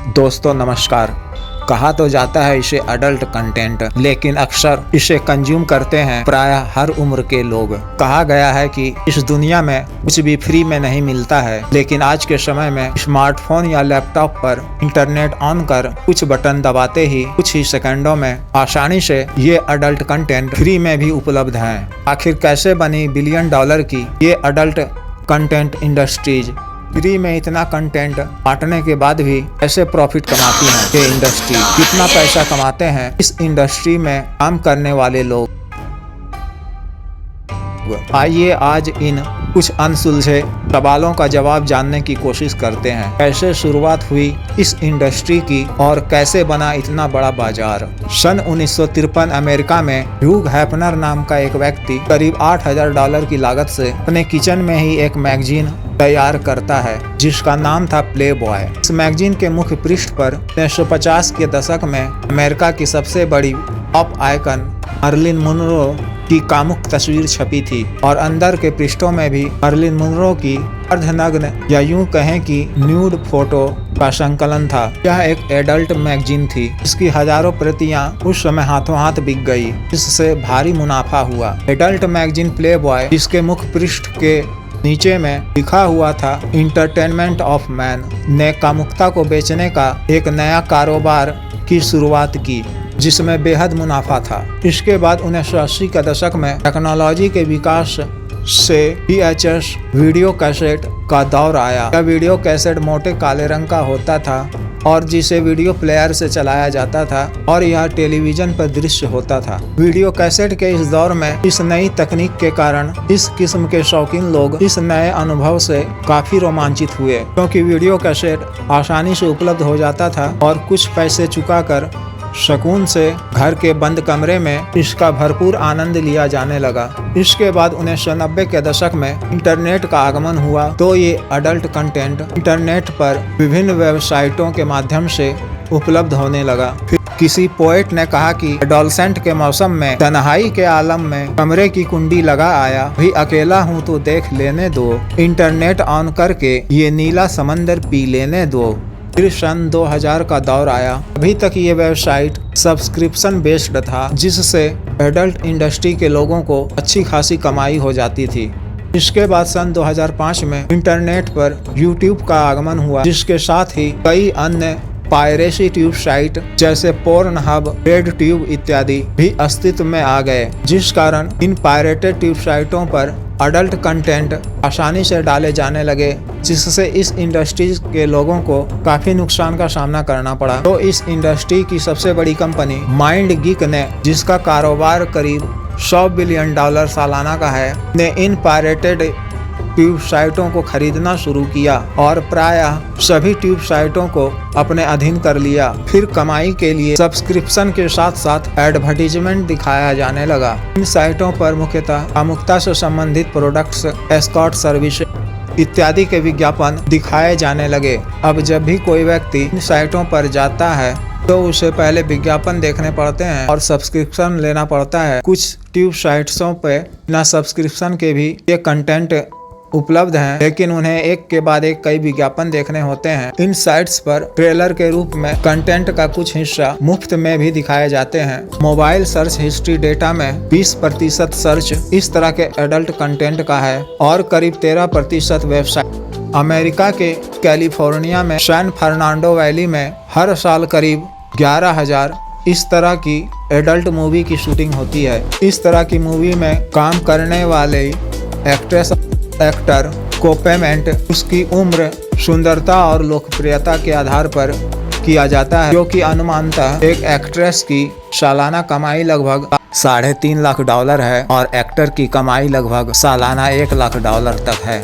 दोस्तों नमस्कार। कहा तो जाता है इसे अडल्ट कंटेंट, लेकिन अक्सर इसे कंज्यूम करते हैं प्रायः हर उम्र के लोग। कहा गया है कि इस दुनिया में कुछ भी फ्री में नहीं मिलता है, लेकिन आज के समय में स्मार्टफोन या लैपटॉप पर इंटरनेट ऑन कर कुछ बटन दबाते ही कुछ ही सेकंडों में आसानी से ये अडल्ट कंटेंट फ्री में भी उपलब्ध है। आखिर कैसे बनी $1 बिलियन की ये अडल्ट कंटेंट इंडस्ट्रीज? फ्री में इतना कंटेंट बांटने के बाद भी ऐसे प्रॉफिट कमाती है ये इंडस्ट्री? कितना पैसा कमाते हैं इस इंडस्ट्री में काम करने वाले लोग? आइए आज इन कुछ अनसुलझे सवालों का जवाब जानने की कोशिश करते हैं। कैसे शुरुआत हुई इस इंडस्ट्री की और कैसे बना इतना बड़ा बाजार? सन 1953 अमेरिका में ह्यू हेफनर नाम का एक व्यक्ति करीब $8,000 की लागत से अपने किचन में ही एक मैगजीन तैयार करता है जिसका नाम था प्ले बॉय। इस मैगजीन के मुख्य पृष्ठ पर 1950 के दशक में अमेरिका की सबसे बड़ी पॉप आइकन मर्लिन मोनरो की कामुक तस्वीर छपी थी और अंदर के पृष्ठों में भी मर्लिन मोनरो की अर्धनग्न या यूं कहें कि न्यूड फोटो का संकलन था। यह एक एडल्ट मैगजीन थी। इसकी हजारों प्रतियां उस समय हाथों हाथ बिक गई, इससे भारी मुनाफा हुआ। एडल्ट मैगजीन प्ले बॉय, जिसके मुख्य पृष्ठ के नीचे में लिखा हुआ था इंटरटेनमेंट ऑफ मैन, ने कामुकता को बेचने का एक नया कारोबार की शुरुआत की जिसमें बेहद मुनाफा था। इसके बाद 1980 के दशक में टेक्नोलॉजी के विकास से VHS वीडियो कैसेट का दौर आया। यह वीडियो कैसेट मोटे काले रंग का होता था और जिसे वीडियो प्लेयर से चलाया जाता था और यह टेलीविजन पर दृश्य होता था। वीडियो कैसेट के इस दौर में इस नई तकनीक के कारण इस किस्म के शौकीन लोग इस नए अनुभव से काफी रोमांचित हुए, क्योंकि वीडियो कैसेट आसानी से उपलब्ध हो जाता था और कुछ पैसे चुकाकर सुकून से घर के बंद कमरे में इसका भरपूर आनंद लिया जाने लगा। इसके बाद 1990 के दशक में इंटरनेट का आगमन हुआ तो ये अडल्ट कंटेंट इंटरनेट पर विभिन्न वेबसाइटों के माध्यम से उपलब्ध होने लगा। फिर किसी पोएट ने कहा कि एडोलसेंट के मौसम में तन्हाई के आलम में कमरे की कुंडी लगा आया, भी अकेला हूँ तो देख लेने दो, इंटरनेट ऑन करके ये नीला समंदर पी लेने दो। फिर सन 2000 का दौर आया। अभी तक ये वेबसाइट सब्सक्रिप्शन बेस्ड था, जिससे एडल्ट इंडस्ट्री के लोगों को अच्छी खासी कमाई हो जाती थी। इसके बाद सन 2005 में इंटरनेट पर YouTube का आगमन हुआ, जिसके साथ ही कई अन्य पायरेसी ट्यूब साइट जैसे पोर्नहब, रेड ट्यूब इत्यादि भी अस्तित्व में आ गए, जिस कारण इन पायरेटेड ट्यूब साइटों पर अडल्ट कंटेंट आसानी से डाले जाने लगे, जिससे इस इंडस्ट्री के लोगों को काफी नुकसान का सामना करना पड़ा। तो इस इंडस्ट्री की सबसे बड़ी कंपनी माइंड गीक ने, जिसका कारोबार करीब $100 बिलियन सालाना का है, ने इन पायरेटेड ट्यूब साइटों को खरीदना शुरू किया और प्रायः सभी ट्यूब साइटों को अपने अधीन कर लिया। फिर कमाई के लिए सब्सक्रिप्शन के साथ साथ एडवर्टीजमेंट दिखाया जाने लगा। इन साइटों पर मुख्यतः कामुकता से संबंधित प्रोडक्ट्स, एस्कॉर्ट सर्विस इत्यादि के विज्ञापन दिखाए जाने लगे। अब जब भी कोई व्यक्ति इन साइटों पर जाता है तो उसे पहले विज्ञापन देखने पड़ते हैं और सब्सक्रिप्शन लेना पड़ता है। कुछ ट्यूब साइट्सों पे बिना सब्सक्रिप्शन के भी ये कंटेंट उपलब्ध हैं, लेकिन उन्हें एक के बाद एक कई विज्ञापन देखने होते हैं। इन साइट्स पर ट्रेलर के रूप में कंटेंट का कुछ हिस्सा मुफ्त में भी दिखाए जाते हैं। मोबाइल सर्च हिस्ट्री डेटा में 20% सर्च इस तरह के एडल्ट कंटेंट का है और करीब 13% वेबसाइट। अमेरिका के कैलिफोर्निया में सैन फर्नांडो वैली में हर साल करीब 11,000 इस तरह की एडल्ट मूवी की शूटिंग होती है। इस तरह की मूवी में काम करने वाले एक्टर को पेमेंट उसकी उम्र, सुंदरता और लोकप्रियता के आधार पर किया जाता है, जो कि अनुमानतः एक एक्ट्रेस की सालाना कमाई लगभग $3.5 लाख है और एक्टर की कमाई लगभग सालाना $1 लाख तक है।